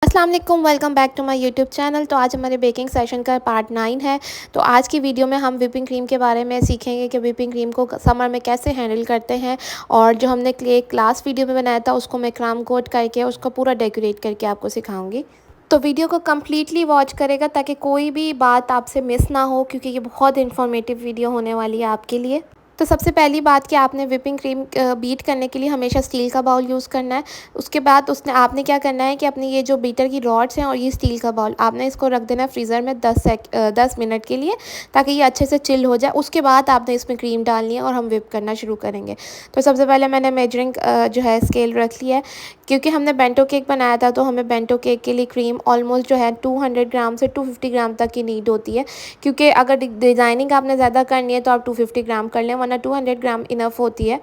अस्सलाम वालेकुम, welcome back to my YouTube channel. तो आज हमारे बेकिंग सेशन का पार्ट 9 है। तो आज की वीडियो में हम व्हिपिंग क्रीम के बारे में सीखेंगे कि व्हिपिंग क्रीम को समर में कैसे हैंडल करते हैं। और जो हमने क्ले लास्ट वीडियो में बनाया था उसको मैं क्राम कोट करके उसको पूरा डेकोरेट करके आपको सिखाऊंगी। तो वीडियो को कम्प्लीटली वॉच करेगा ताकि कोई भी बात आपसे मिस ना हो, क्योंकि ये बहुत इन्फॉर्मेटिव वीडियो होने वाली है आपके लिए। तो सबसे पहली बात कि आपने व्हिपिंग क्रीम बीट करने के लिए हमेशा स्टील का बाउल यूज़ करना है। उसके बाद उसने आपने क्या करना है कि अपनी ये जो बीटर की रॉड्स हैं और ये स्टील का बाउल आपने इसको रख देना है फ्रीज़र में 10 मिनट के लिए, ताकि ये अच्छे से चिल हो जाए। उसके बाद आपने इसमें क्रीम डालनी है और हम व्हिप करना शुरू करेंगे। तो सबसे पहले मैंने मेजरिंग जो है स्केल रख लिया है, क्योंकि हमने बेंटो केक बनाया था। तो हमें बेंटो केक के लिए क्रीम ऑलमोस्ट जो है 200 ग्राम से 250 ग्राम तक की नीड होती है, क्योंकि अगर डिज़ाइनिंग आपने ज़्यादा करनी है तो आप 250 ग्राम कर लें, वरना 200 ग्राम इनफ होती है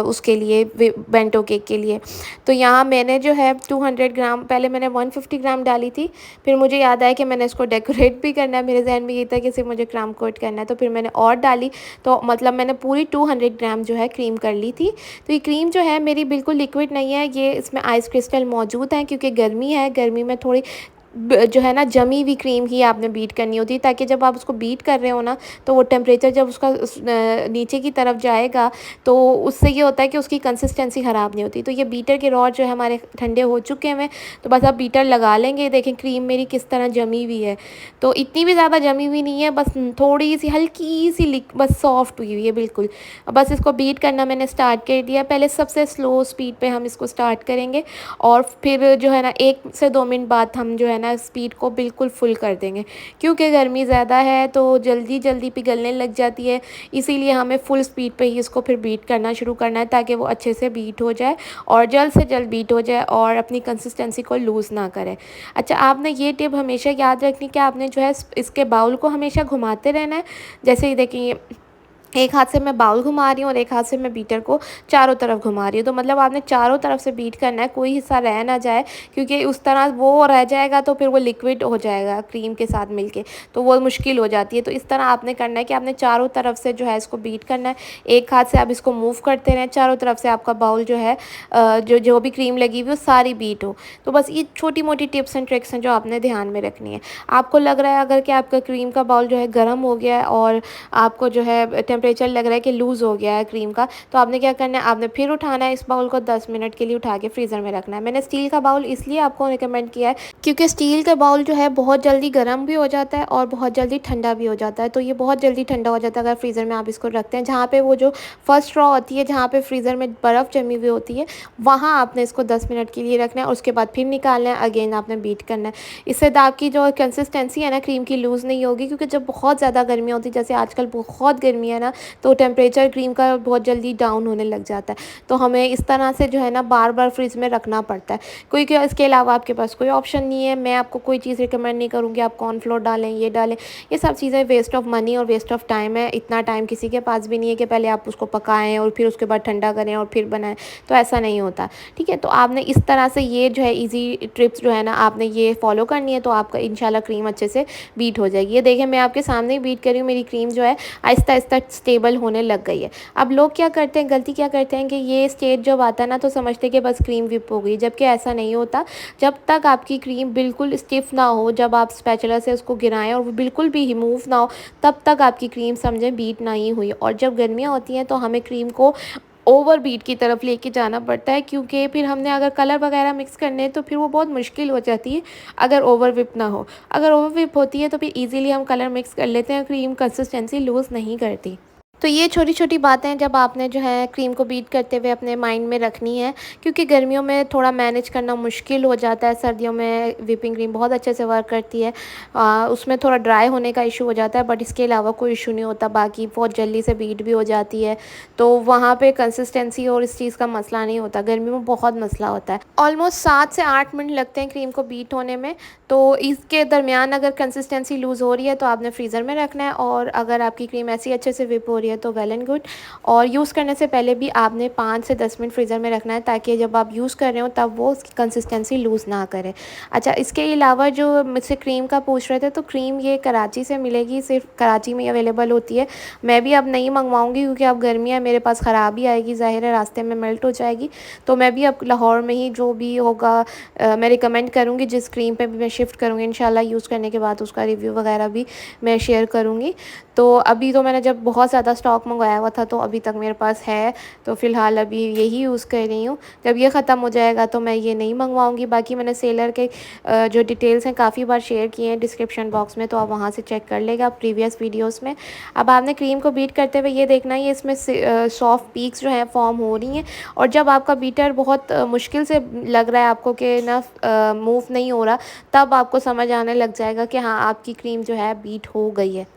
उसके लिए, बेंटो केक के लिए। तो यहाँ मैंने जो है 200 ग्राम, पहले मैंने 150 ग्राम डाली थी। फिर मुझे याद आया कि मैंने इसको डेकोरेट भी करना है, मेरे जहन में ये था कि सिर्फ मुझे क्राम कोट करना है। तो फिर मैंने और डाली, तो मतलब मैंने पूरी 200 ग्राम जो है क्रीम कर ली थी। तो ये क्रीम जो है मेरी बिल्कुल लिक्विड नहीं है, ये इसमें आइस क्रिस्टल मौजूद हैं, क्योंकि गर्मी है, गर्मी में थोड़ी जो है ना जमी हुई क्रीम ही आपने बीट करनी होती है, ताकि जब आप उसको बीट कर रहे हो ना तो वो टेम्परेचर जब उसका नीचे की तरफ जाएगा तो उससे ये होता है कि उसकी कंसिस्टेंसी ख़राब नहीं होती। तो ये बीटर के रॉड जो है हमारे ठंडे हो चुके हैं, तो बस आप बीटर लगा लेंगे। देखें क्रीम मेरी किस तरह जमी हुई है, तो इतनी भी ज़्यादा जमी हुई नहीं है, बस थोड़ी सी हल्की सी बस सॉफ्ट हुई हुई है बिल्कुल। बस इसको बीट करना मैंने स्टार्ट कर दिया। पहले सबसे स्लो स्पीड पे हम इसको स्टार्ट करेंगे और फिर जो है ना 1 से 2 मिनट बाद हम जो है ना स्पीड को बिल्कुल फुल कर देंगे, क्योंकि गर्मी ज़्यादा है तो जल्दी जल्दी पिघलने लग जाती है। इसीलिए हमें फुल स्पीड पे ही इसको फिर बीट करना शुरू करना है, ताकि वो अच्छे से बीट हो जाए और जल्द से जल्द बीट हो जाए और अपनी कंसिस्टेंसी को लूज़ ना करे। अच्छा, आपने ये टिप हमेशा याद रखनी कि आपने जो है इसके बाउल को हमेशा घुमाते रहना है। जैसे ही देखिए एक हाथ से मैं बाउल घुमा रही हूँ और एक हाथ से मैं बीटर को चारों तरफ घुमा रही हूँ। तो मतलब आपने चारों तरफ से बीट करना है, कोई हिस्सा रह ना जाए, क्योंकि उस तरह वो रह जाएगा तो फिर वो लिक्विड हो जाएगा क्रीम के साथ मिलके, तो वो मुश्किल हो जाती है। तो इस तरह आपने करना है कि आपने चारों तरफ से जो है इसको बीट करना है। एक हाथ से आप इसको मूव करते रहें, चारों तरफ से आपका बाउल जो है जो जो भी क्रीम लगी हुई वो सारी बीट हो। तो बस ये छोटी मोटी टिप्स एंड ट्रिक्स हैं जो आपने ध्यान में रखनी है। आपको लग रहा है अगर कि आपका क्रीम का बाउल जो है गर्म हो गया है और आपको जो है टेम्परेचर लग रहा है कि लूज़ हो गया है क्रीम का, तो आपने क्या करना है, आपने फिर उठाना है इस बाउल को, 10 मिनट के लिए उठा के फ्रीज़र में रखना है। मैंने स्टील का बाउल इसलिए आपको रिकमेंड किया है क्योंकि स्टील का बाउल जो है बहुत जल्दी गर्म भी हो जाता है और बहुत जल्दी ठंडा भी हो जाता है। तो ये बहुत जल्दी ठंडा हो जाता है अगर फ्रीज़र में आप इसको रखते हैं। जहाँ पे वो जो फर्स्ट रॉ होती है, जहाँ पे फ्रीज़र में बर्फ़ जमी हुई होती है, वहाँ आपने इसको 10 मिनट के लिए रखना है और उसके बाद फिर निकालना है, अगेन आपने बीट करना है। इससे आपकी जो कंसिस्टेंसी है ना क्रीम की लूज़ नहीं होगी, क्योंकि जब बहुत ज़्यादा गर्मी होती है, जैसे आजकल बहुत गर्मी है ना, तो टेम्परेचर क्रीम का बहुत जल्दी डाउन होने लग जाता है। तो हमें इस तरह से जो है ना बार बार फ्रिज में रखना पड़ता है। कोई इसके अलावा आपके पास कोई ऑप्शन नहीं है। मैं आपको कोई चीज़ रिकमेंड नहीं करूँगी आप कॉर्नफ्लोर डालें, ये डालें, ये सब चीज़ें वेस्ट ऑफ मनी और वेस्ट ऑफ टाइम है। इतना टाइम किसी के पास भी नहीं है कि पहले आप उसको पकाएं और फिर उसके बाद ठंडा करें और फिर बनाएं, तो ऐसा नहीं होता। ठीक है, तो आपने इस तरह से ये जो है ईजी ट्रिप्स जो है ना आपने ये फॉलो करनी है, तो आपका इंशाल्लाह क्रीम अच्छे से बीट हो जाएगी। ये देखें मैं आपके सामने ही बीट कर रही हूँ, मेरी क्रीम जो है आहिस्ता आहिस्ता स्टेबल होने लग गई है। अब लोग क्या करते हैं, गलती क्या करते हैं कि ये स्टेज जब आता है ना तो समझते हैं कि बस क्रीम विप हो गई, जबकि ऐसा नहीं होता। जब तक आपकी क्रीम बिल्कुल स्टिफ ना हो, जब आप स्पैचुला से उसको गिराएं और वो बिल्कुल भी रिमूव ना हो, तब तक आपकी क्रीम समझें बीट नहीं हुई। और जब गर्मियाँ होती हैं तो हमें क्रीम को ओवर बीट की तरफ लेके जाना पड़ता है, क्योंकि फिर हमने अगर कलर वगैरह मिक्स करने हैं तो फिर वो बहुत मुश्किल हो जाती है अगर ओवर विप ना हो। अगर ओवर विप होती है तो फिर इजीली हम कलर मिक्स कर लेते हैं, क्रीम कंसिस्टेंसी लूज़ नहीं करती। तो ये छोटी छोटी बातें जब आपने जो है क्रीम को बीट करते हुए अपने माइंड में रखनी है, क्योंकि गर्मियों में थोड़ा मैनेज करना मुश्किल हो जाता है। सर्दियों में व्हिपिंग क्रीम बहुत अच्छे से वर्क करती है। उसमें थोड़ा ड्राई होने का इशू हो जाता है, बट इसके अलावा कोई इशू नहीं होता। बाकी बहुत जल्दी से बीट भी हो जाती है, तो वहाँ पे कंसिस्टेंसी और इस चीज़ का मसला नहीं होता। गर्मी में बहुत मसला होता है। ऑलमोस्ट 7 से 8 मिनट लगते हैं क्रीम को बीट होने में। तो इसके दरमियान अगर कंसिस्टेंसी लूज़ हो रही है तो आपने फ्रीज़र में रखना है, और अगर आपकी क्रीम ऐसी अच्छे से विप हो रही रही है तो वेल एंड गुड। और यूज़ करने से पहले भी आपने 5 से 10 मिनट फ्रीज़र में रखना है, ताकि जब आप यूज़ कर रहे हो तब वो उसकी कंसिस्टेंसी लूज़ ना करे। अच्छा, इसके अलावा जो मुझसे क्रीम का पूछ रहे थे, तो क्रीम ये कराची से मिलेगी, सिर्फ कराची में अवेलेबल होती है। मैं भी अब नहीं मंगवाऊंगी क्योंकि अब गर्मी है, मेरे पास ख़राब ही आएगी, ज़ाहिर है रास्ते में मेल्ट हो जाएगी। तो मैं भी अब लाहौर में ही जो भी होगा मैं रिकमेंड करूँगी, जिस क्रीम पे भी मैं शिफ्ट करूँगी इंशाल्लाह, यूज़ करने के बाद उसका रिव्यू वगैरह भी मैं शेयर करूँगी। तो अभी तो मैंने जब बहुत ज़्यादा स्टॉक मंगवाया हुआ था तो अभी तक मेरे पास है, तो फ़िलहाल अभी यही यूज़ कर रही हूँ। जब ये ख़त्म हो जाएगा तो मैं ये नहीं मंगवाऊँगी। बाकी मैंने सेलर के जो डिटेल्स हैं काफ़ी बार शेयर किए हैं डिस्क्रिप्शन बॉक्स में, तो आप वहाँ से चेक कर लेगा प्रीवियस वीडियोस में। अब आपने क्रीम को बीट करते हुए ये देखना है इसमें सॉफ्ट पीक्स जो हैं फॉर्म हो रही हैं, और जब आपका बीटर बहुत मुश्किल से लग रहा है आपको कि ना मूव नहीं हो रहा, तब आपको समझ आने लग जाएगा कि हाँ आपकी क्रीम जो है बीट हो गई है।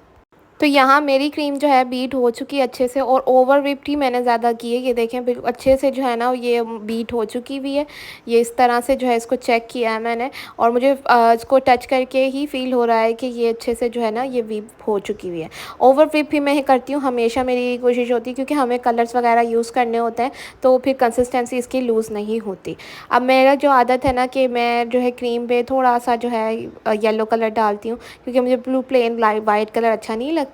तो यहाँ मेरी क्रीम जो है बीट हो चुकी है अच्छे से, और ओवर व्हिप्ड ही मैंने ज़्यादा की है। ये देखें बिल्कुल अच्छे से जो है ना ये बीट हो चुकी भी है। ये इस तरह से जो है इसको चेक किया है मैंने, और मुझे इसको टच करके ही फ़ील हो रहा है कि ये अच्छे से जो है ना ये व्हिप हो चुकी हुई है। ओवर व्हिप ही मैं करती हूँ हमेशा, मेरी यही कोशिश होती है, क्योंकि हमें कलर्स वगैरह यूज़ करने होते हैं तो फिर कंसिस्टेंसी इसकी लूज़ नहीं होती। अब मेरा जो आदत है ना कि मैं जो है क्रीम पे थोड़ा सा जो है येलो कलर डालती हूँ, क्योंकि मुझे ब्लू प्लेन वाइट कलर अच्छा नहीं लगता।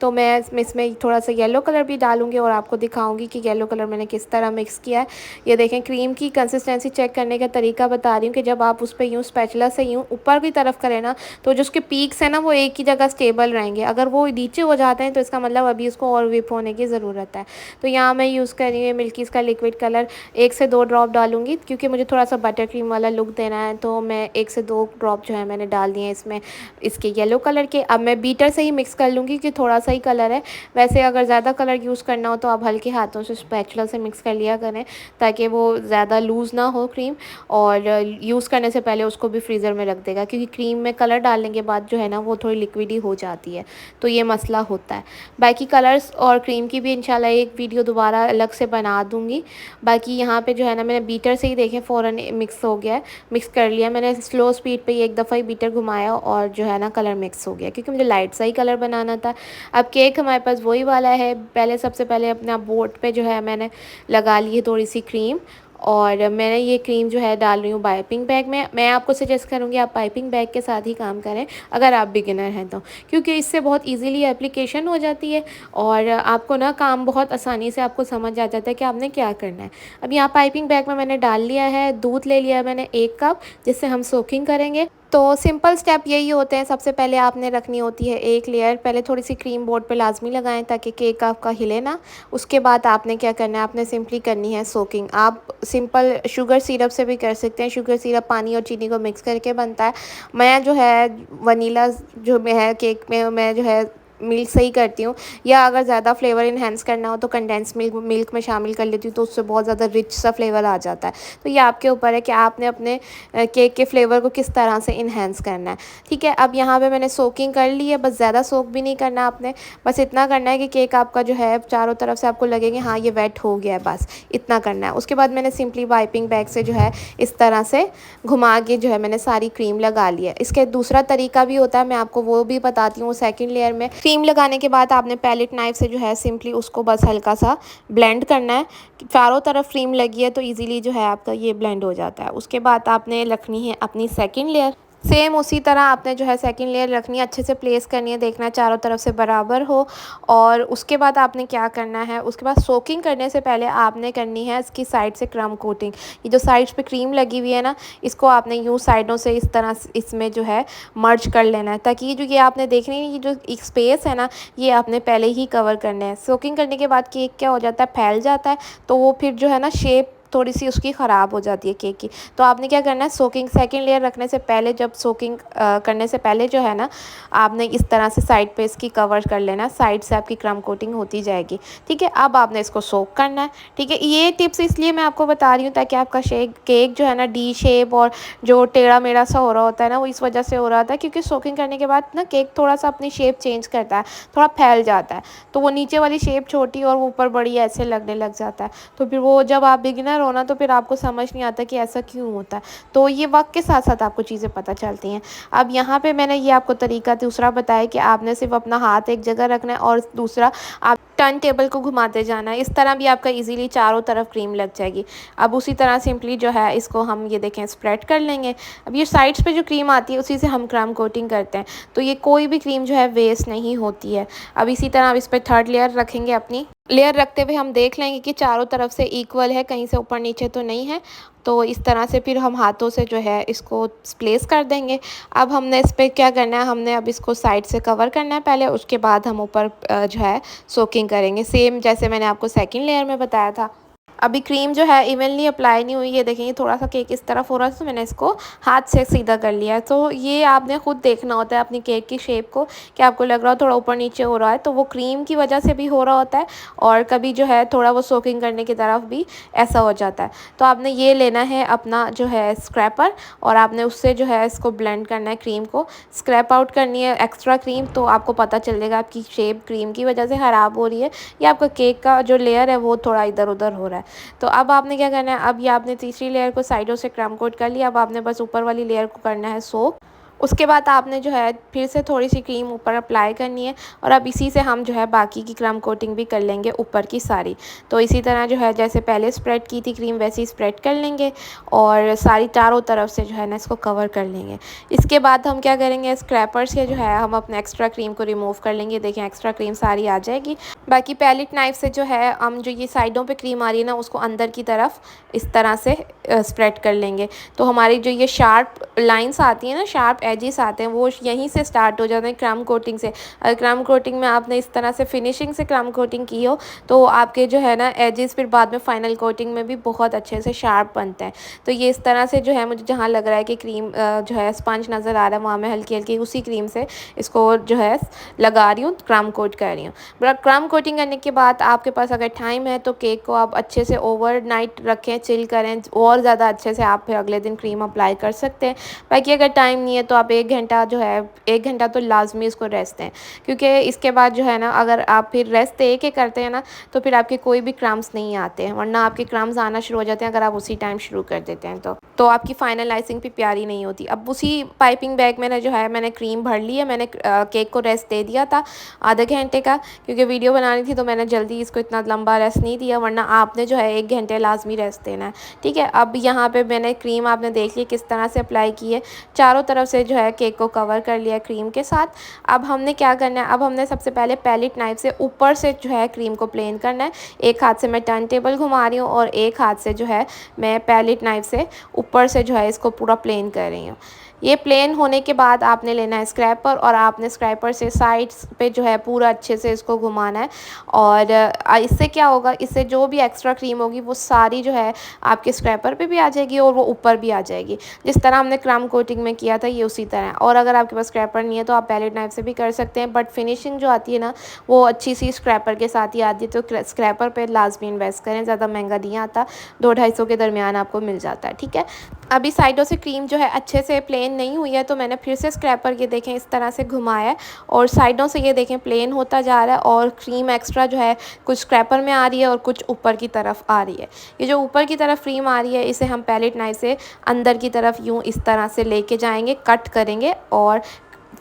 तो मैं इसमें थोड़ा सा येलो कलर भी डालूंगी और आपको दिखाऊंगी कि येलो कलर मैंने किस तरह मिक्स किया है। ये देखें, क्रीम की कंसिस्टेंसी चेक करने का तरीका बता रही हूँ कि जब आप उस पर यूँ स्पैचुला से यूँ ऊपर की तरफ करें ना, तो जो उसके पीक्स हैं ना वो एक ही जगह स्टेबल रहेंगे। अगर वो नीचे हो जाते हैं तो इसका मतलब अभी उसको और व्हिप होने की ज़रूरत है। तो यहाँ मैं यूज़ कर रही हूँ मिल्कीज़ का लिक्विड कलर, 1 से 2 ड्रॉप डालूंगी, क्योंकि मुझे थोड़ा सा बटर क्रीम वाला लुक देना है। तो मैं 1 से 2 ड्रॉप जो है मैंने डाल दिए इसमें इसके येलो कलर के। अब मैं बीटर से ही मिक्स कर लूँगी कि थोड़ा सा ही कलर है। वैसे अगर ज़्यादा कलर यूज़ करना हो तो आप हल्के हाथों से स्पैचुला से मिक्स कर लिया करें, ताकि वो ज़्यादा लूज़ ना हो क्रीम, और यूज़ करने से पहले उसको भी फ्रीज़र में रख देगा, क्योंकि क्रीम में कलर डालने के बाद जो है ना वो थोड़ी लिक्विडी हो जाती है, तो ये मसला होता है। बाकी कलर्स और क्रीम की भी इंशाल्लाह एक वीडियो दोबारा अलग से बना दूँगी। बाकी यहाँ पे जो है ना मैंने बीटर से ही देखें फ़ौरन मिक्स हो गया है, मिक्स कर लिया मैंने स्लो स्पीड पे एक दफ़ा ही बीटर घुमाया और जो है ना कलर मिक्स हो गया, क्योंकि मुझे लाइट सा ही कलर बनाना था। अब केक हमारे पास वही वाला है। पहले सबसे पहले अपना बोर्ड पे जो है मैंने लगा ली है थोड़ी सी क्रीम, और मैंने ये क्रीम जो है डाल रही हूँ पाइपिंग बैग में। मैं आपको सजेस्ट करूँगी आप पाइपिंग बैग के साथ ही काम करें अगर आप बिगिनर हैं तो, क्योंकि इससे बहुत इजीली एप्लीकेशन हो जाती है और आपको ना काम बहुत आसानी से आपको समझ आ जाता है कि आपने क्या करना है। अब यहाँ पाइपिंग बैग में मैंने डाल लिया है, दूध ले लिया मैंने 1 कप, जिससे हम सोकिंग करेंगे। तो सिंपल स्टेप यही होते हैं। सबसे पहले आपने रखनी होती है एक लेयर, पहले थोड़ी सी क्रीम बोर्ड पे लाजमी लगाएं ताकि केक आपका हिले ना। उसके बाद आपने क्या करना है, आपने सिंपली करनी है सोकिंग। आप सिंपल शुगर सिरप से भी कर सकते हैं। शुगर सिरप पानी और चीनी को मिक्स करके बनता है। मैं जो है वनीला जो में है केक में मैं जो है मिल्क से ही करती हूँ, या अगर ज़्यादा फ्लेवर इन्हेंस करना हो तो कंडेंस मिल्क में शामिल कर लेती हूँ, तो उससे बहुत ज़्यादा रिच सा फ्लेवर आ जाता है। तो ये आपके ऊपर है कि आपने अपने केक के फ्लेवर को किस तरह से इन्हेंस करना है। ठीक है, अब यहाँ पे मैंने सोकिंग कर ली है, बस ज़्यादा सोक भी नहीं करना आपने, बस इतना करना है कि केक आपका जो है चारों तरफ से आपको लगेगा हाँ ये वेट हो गया है, बस इतना करना है। उसके बाद मैंने सिंपली वाइपिंग बैग से जो है इस तरह से घुमा के जो है मैंने सारी क्रीम लगा ली है। इसके दूसरा तरीका भी होता है, मैं आपको वो भी बताती हूँ। सेकेंड लेयर में क्रीम लगाने के बाद आपने पैलेट नाइफ से जो है सिंपली उसको बस हल्का सा ब्लेंड करना है। चारों तरफ क्रीम लगी है तो इजीली जो है आपका ये ब्लेंड हो जाता है। उसके बाद आपने रखनी है अपनी सेकंड लेयर, सेम उसी तरह आपने जो है सेकंड लेयर रखनी है, अच्छे से प्लेस करनी है, देखना है चारों तरफ से बराबर हो। और उसके बाद आपने क्या करना है, उसके बाद सोकिंग करने से पहले आपने करनी है इसकी साइड से क्रम कोटिंग। ये जो साइड्स पे क्रीम लगी हुई है ना, इसको आपने यूँ साइडों से इस तरह इसमें जो है मर्ज कर लेना है, ताकि ये जो ये आपने देखनी है ये जो एक स्पेस है ना ये आपने पहले ही कवर करना है। सोकिंग करने के बाद केक क्या हो जाता है, फैल जाता है, तो वो फिर जो है ना शेप थोड़ी सी उसकी ख़राब हो जाती है केक की। तो आपने क्या करना है, सोकिंग सेकंड लेयर रखने से पहले, जब सोकिंग करने से पहले जो है ना आपने इस तरह से साइड पे इसकी कवर कर लेना, साइड से आपकी क्रम कोटिंग होती जाएगी। ठीक है, अब आपने इसको सोक करना है। ठीक है, ये टिप्स इसलिए मैं आपको बता रही हूँ ताकि आपका केक जो है ना डी शेप और जो टेढ़ा मेढ़ा सा हो रहा होता है ना, वो इस वजह से हो रहा था क्योंकि सोकिंग करने के बाद ना केक थोड़ा सा अपनी शेप चेंज करता है, थोड़ा फैल जाता है, तो वो नीचे वाली शेप छोटी और ऊपर बड़ी ऐसे लगने लग जाता है। तो फिर वो जब आप बिगिनर हो ना तो फिर आपको समझ नहीं आता कि ऐसा क्यों होता है। तो ये वक्त के साथ साथ आपको चीज़ें पता चलती हैं। अब यहाँ पे मैंने ये आपको तरीका दूसरा बताया कि आपने सिर्फ अपना हाथ एक जगह रखना है और दूसरा आप टर्न टेबल को घुमाते जाना है। इस तरह भी आपका इजीली चारों तरफ क्रीम लग जाएगी। अब उसी तरह सिंपली जो है इसको हम ये देखें स्प्रेड कर लेंगे। अब ये साइड्स पे जो क्रीम आती है उसी से हम क्रम कोटिंग करते हैं, तो ये कोई भी क्रीम जो है वेस्ट नहीं होती है। अब इसी तरह हम इस पर थर्ड लेयर रखेंगे। अपनी लेयर रखते हुए हम देख लेंगे कि चारों तरफ से इक्वल है, कहीं से ऊपर नीचे तो नहीं है। तो इस तरह से फिर हम हाथों से जो है इसको प्लेस कर देंगे। अब हमने इस पर क्या करना है, हमने अब इसको साइड से कवर करना है पहले, उसके बाद हम ऊपर जो है सोकिंग करेंगे, सेम जैसे मैंने आपको सेकंड लेयर में बताया था। अभी क्रीम जो है इवनली अप्लाई नहीं हुई है, देखेंगे थोड़ा सा केक इस तरफ हो रहा है, तो मैंने इसको हाथ से सीधा कर लिया है। तो ये आपने खुद देखना होता है अपनी केक की शेप को, कि आपको लग रहा हो थोड़ा ऊपर नीचे हो रहा है, तो वो क्रीम की वजह से भी हो रहा होता है, और कभी जो है थोड़ा वो सोकिंग करने की तरफ भी ऐसा हो जाता है। तो आपने ये लेना है अपना जो है स्क्रैपर, और आपने उससे जो है इसको ब्लेंड करना है, क्रीम को स्क्रैप आउट करनी है एक्स्ट्रा क्रीम। तो आपको पता चल जाएगा आपकी शेप क्रीम की वजह से ख़राब हो रही है, या आपका केक का जो लेयर है वो थोड़ा इधर उधर हो रहा है। तो अब आपने क्या करना है, अब ये आपने तीसरी लेयर को साइडों से क्रम कोट कर लिया। अब आपने बस ऊपर वाली लेयर को करना है सोक। उसके बाद आपने जो है फिर से थोड़ी सी क्रीम ऊपर अप्लाई करनी है, और अब इसी से हम जो है बाकी की क्रम कोटिंग भी कर लेंगे ऊपर की सारी। तो इसी तरह जो है जैसे पहले स्प्रेड की थी क्रीम, वैसे ही स्प्रेड कर लेंगे, और सारी चारों तरफ से जो है ना इसको कवर कर लेंगे। इसके बाद हम क्या करेंगे, स्क्रैपर से जो है हम अपने एक्स्ट्रा क्रीम को रिमूव कर लेंगे। देखें एक्स्ट्रा क्रीम सारी आ जाएगी। बाकी पैलेट नाइफ से जो है हम जो ये साइडों पे क्रीम आ रही है ना, उसको अंदर की तरफ इस तरह से स्प्रेड कर लेंगे। तो हमारी जो ये शार्प लाइंस आती हैं ना, शार्प एजेस आते हैं, वो यहीं से स्टार्ट हो जाते हैं क्रम कोटिंग से। अगर क्रम कोटिंग में आपने इस तरह से फिनिशिंग से क्रम कोटिंग की हो, तो आपके जो है ना एजेस फिर बाद में फाइनल कोटिंग में भी बहुत अच्छे से शार्प बनते हैं। तो ये इस तरह से जो है मुझे जहाँ लग रहा है कि क्रीम जो है स्पंज नज़र आ रहा है, वहाँ मैं हल्की हल्की उसी क्रीम से इसको जो है लगा रही हूँ, क्रम कोट कर रही हूँ। बट क्रम कोटिंग करने के बाद आपके पास अगर टाइम है तो केक को आप अच्छे से ओवरनाइट रखें, चिल करें, और ज़्यादा अच्छे से आप फिर अगले दिन क्रीम अप्लाई कर सकते हैं। बाकी अगर टाइम नहीं है तो आप 1 घंटा जो है 1 घंटा तो लाजमी इसको रेस्ट दें, क्योंकि इसके बाद जो है ना अगर आप फिर रेस्ट दे के करते हैं ना, तो फिर आपके कोई भी क्रम्स नहीं आते हैं, वरना आपके क्रम्स आना शुरू हो जाते हैं अगर आप उसी टाइम शुरू कर देते हैं। तो आपकी फाइनल आइसिंग भी प्यारी नहीं होती। अब उसी पाइपिंग बैग में जो है मैंने क्रीम भर ली है। मैंने केक को रेस्ट दे दिया था आधे घंटे का, क्योंकि वीडियो बनानी थी, तो मैंने जल्दी इसको इतना लंबा रेस्ट नहीं दिया, वरना आपने जो है 1 घंटे लाजमी रेस्ट देना है। ठीक है, अब यहाँ पे मैंने क्रीम आपने देख ली किस तरह से अप्लाई की है, चारों तरफ से जो है केक को कवर कर लिया क्रीम के साथ। अब हमने क्या करना है, अब हमने सबसे पहले पैलेट नाइफ से ऊपर से जो है क्रीम को प्लेन करना है। एक हाथ से मैं टर्न टेबल घुमा रही हूँ, और एक हाथ से जो है मैं पैलेट नाइफ से ऊपर से जो है इसको पूरा प्लेन कर रही हूँ। ये प्लेन होने के बाद आपने लेना है स्क्रैपर, और आपने स्क्रैपर से साइड्स पे जो है पूरा अच्छे से इसको घुमाना है। और इससे क्या होगा, इससे जो भी एक्स्ट्रा क्रीम होगी वो सारी जो है आपके स्क्रैपर पे भी आ जाएगी, और वो ऊपर भी आ जाएगी, जिस तरह हमने क्रम कोटिंग में किया था ये उसी तरह। और अगर आपके पास स्क्रैपर नहीं है तो आप पैलेट नाइफ से भी कर सकते हैं, बट फिनिशिंग जो आती है ना वो अच्छी सी स्क्रैपर के साथ ही आती है। तो स्क्रैपर पर लाजमी इन्वेस्ट करें, ज़्यादा महंगा नहीं आता, 200-250 के दरमियान आपको मिल जाता है। ठीक है, अभी साइडों से क्रीम जो है अच्छे से प्लेन नहीं हुई है, तो मैंने फिर से स्क्रैपर ये देखें इस तरह से घुमाया है, और साइडों से ये देखें प्लेन होता जा रहा है, और क्रीम एक्स्ट्रा जो है कुछ स्क्रैपर में आ रही है और कुछ ऊपर की तरफ आ रही है। ये जो ऊपर की तरफ क्रीम आ रही है इसे हम पैलेट नाइफ से अंदर की तरफ यूँ इस तरह से लेके जाएंगे, कट करेंगे, और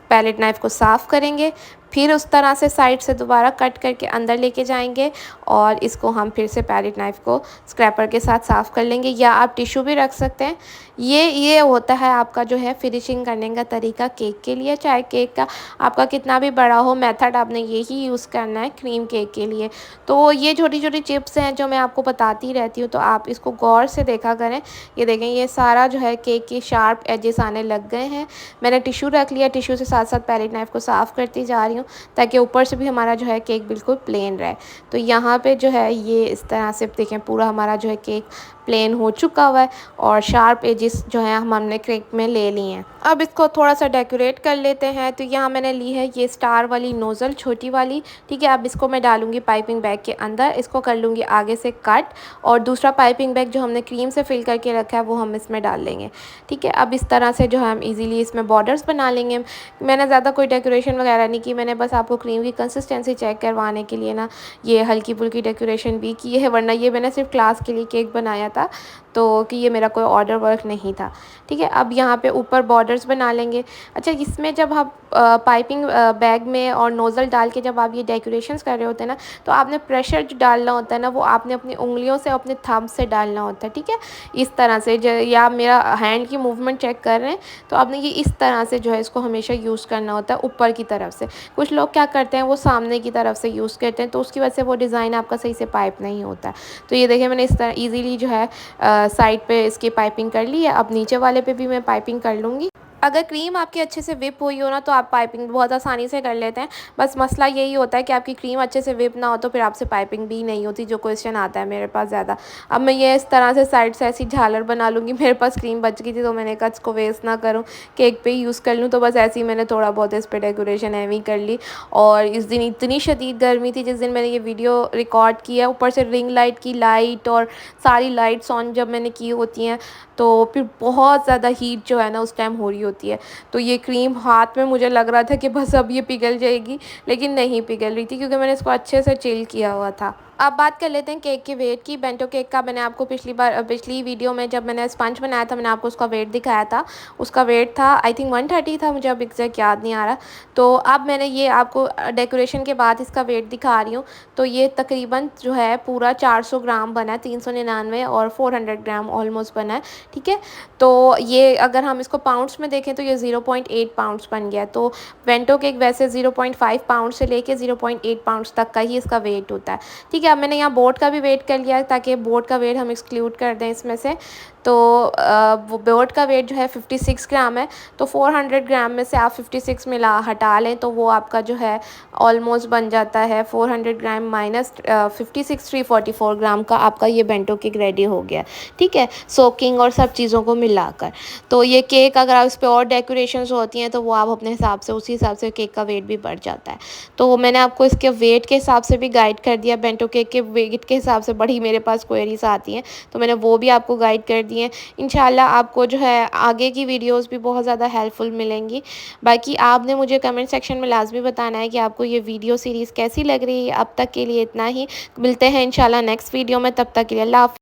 पैलेट नाइफ को साफ़ करेंगे, फिर उस तरह से साइड से दोबारा कट करके अंदर लेके जाएंगे, और इसको हम फिर से पैलेट नाइफ को स्क्रैपर के साथ साफ़ कर लेंगे, या आप टिश्यू भी रख सकते हैं। ये होता है आपका जो है फिनिशिंग करने का तरीका केक के लिए। चाहे केक का आपका कितना भी बड़ा हो, मेथड आपने यही यूज़ करना है क्रीम केक के लिए। तो ये छोटी छोटी टिप्स हैं जो मैं आपको बताती रहती हूँ, तो आप इसको गौर से देखा करें। ये देखें, ये सारा जो है केक के शार्प एजेस आने लग गए हैं। मैंने टिश्यू रख लिया, टिश्यू से साथ साथ पैलेट नाइफ को साफ़ करती जा रही हूँ, ताकि ऊपर से भी हमारा जो है केक बिल्कुल प्लेन रहे। तो यहाँ पे जो है ये इस तरह से देखें पूरा हमारा जो है केक प्लेन हो चुका हुआ है, और शार्प एजेस जो है हमने केक में ले लिए हैं। अब इसको थोड़ा सा डेकोरेट कर लेते हैं। तो यहाँ मैंने ली है ये स्टार वाली नोज़ल, छोटी वाली। ठीक है, अब इसको मैं डालूंगी पाइपिंग बैग के अंदर, इसको कर लूँगी आगे से कट, और दूसरा पाइपिंग बैग जो हमने क्रीम से फिल करके रखा है वो हम इसमें डाल लेंगे। ठीक है, अब इस तरह से जो है हम इजीली इसमें बॉर्डर्स बना लेंगे। मैंने ज़्यादा कोई डेकोरेशन वगैरह नहीं की, मैंने बस आपको क्रीम की कंसिस्टेंसी चेक करवाने के लिए ना ये हल्की फुल्की डेकोरेशन भी की है, वरना ये मैंने सिर्फ क्लास के लिए केक बनाया था। तो कि ये मेरा कोई ऑर्डर वर्क नहीं था। ठीक है, अब यहाँ पे ऊपर बॉर्डर्स बना लेंगे। अच्छा, इसमें जब आप पाइपिंग बैग में और नोज़ल डाल के जब आप ये डेकोरेशंस कर रहे होते हैं ना, तो आपने प्रेशर जो डालना होता है ना, वो आपने अपनी उंगलियों से, अपने थंब से डालना होता है। ठीक है, इस तरह से या मेरा हैंड की मूवमेंट चेक कर रहे हैं तो आपने ये इस तरह से जो है इसको हमेशा यूज़ करना होता है, ऊपर की तरफ से। कुछ लोग क्या करते हैं, वो सामने की तरफ से यूज़ करते हैं, तो उसकी वजह से वो डिज़ाइन आपका सही से पाइप नहीं होता। तो ये देखिए मैंने इस तरह ईज़िली जो है साइड पे इसकी पाइपिंग कर ली है। अब नीचे वाले पे भी मैं पाइपिंग कर लूँगी। अगर क्रीम आपकी अच्छे से विप हुई हो ना, तो आप पाइपिंग बहुत आसानी से कर लेते हैं। बस मसला यही होता है कि आपकी क्रीम अच्छे से विप ना हो तो फिर आपसे पाइपिंग भी नहीं होती, जो क्वेश्चन आता है मेरे पास ज़्यादा। अब मैं ये इस तरह से साइड से ऐसी झालर बना लूँगी। मेरे पास क्रीम बच गई थी तो मैंने कहा इसको वेस्ट ना करूँ, केक पे ही यूज़ कर लूँ। तो बस ऐसे ही मैंने थोड़ा बहुत इस पर डेकोरेशन ऐवी कर ली। और इस दिन इतनी शदीद गर्मी थी जिस दिन मैंने ये वीडियो रिकॉर्ड किया, ऊपर से रिंग लाइट की लाइट और सारी लाइट्स ऑन जब मैंने की होती हैं, तो फिर बहुत ज़्यादा हीट जो है ना उस टाइम हो रही होती है। तो ये क्रीम हाथ में मुझे लग रहा था कि बस अब ये पिघल जाएगी, लेकिन नहीं पिघल रही थी क्योंकि मैंने इसको अच्छे से चिल किया हुआ था। अब बात कर लेते हैं केक के वेट की। बेंटो केक का मैंने आपको पिछली वीडियो में जब मैंने स्पंज बनाया था, मैंने आपको उसका वेट दिखाया था। उसका वेट था आई थिंक 130 था, मुझे अब एग्जैक्ट याद नहीं आ रहा। तो अब मैंने ये आपको डेकोरेशन के बाद इसका वेट दिखा रही हूँ। तो ये तकरीबन जो है पूरा 400 ग्राम बना है, 399 और 400 ग्राम ऑलमोस्ट बना है। ठीक है, तो ये अगर हम इसको पाउंड्स में देखें तो ये 0.8 पाउंड्स बन गया। तो बेंटो केक वैसे 0.5 पाउंड से लेके 0.8 पाउंड्स तक का ही इसका वेट होता है। ठीक है, अब मैंने यहाँ बोर्ड का भी वेट कर लिया ताकि बोर्ड का वेट हम एक्सक्लूड कर दें इसमें से। तो वो बोर्ड का वेट जो है 56 ग्राम है। तो 400 ग्राम में से आप 56 हटा लें तो वो आपका जो है ऑलमोस्ट बन जाता है 400 ग्राम माइनस 56, 344 ग्राम का आपका ये बेंटो केक रेडी हो गया। ठीक है, सोकिंग और सब चीज़ों को मिलाकर। तो ये केक अगर आप इस पर और डेकोरेशंस होती हैं तो वो आप अपने हिसाब से, उसी हिसाब से केक का वेट भी बढ़ जाता है। तो मैंने आपको इसके वेट के हिसाब से भी गाइड कर दिया। बेंटो केक के वेट के हिसाब से बड़ी मेरे पास क्वेरीज आती हैं, तो मैंने वो भी आपको गाइड कर दी हैं। इंशाल्लाह आपको जो है आगे की वीडियोस भी बहुत ज़्यादा हेल्पफुल मिलेंगी। बाकी आपने मुझे कमेंट सेक्शन में लाजमी बताना है कि आपको ये वीडियो सीरीज़ कैसी लग रही है। अब तक के लिए इतना ही, मिलते हैं इंशाल्लाह नेक्स्ट वीडियो में, तब तक के लिए अल्लाह हाफ़िज़।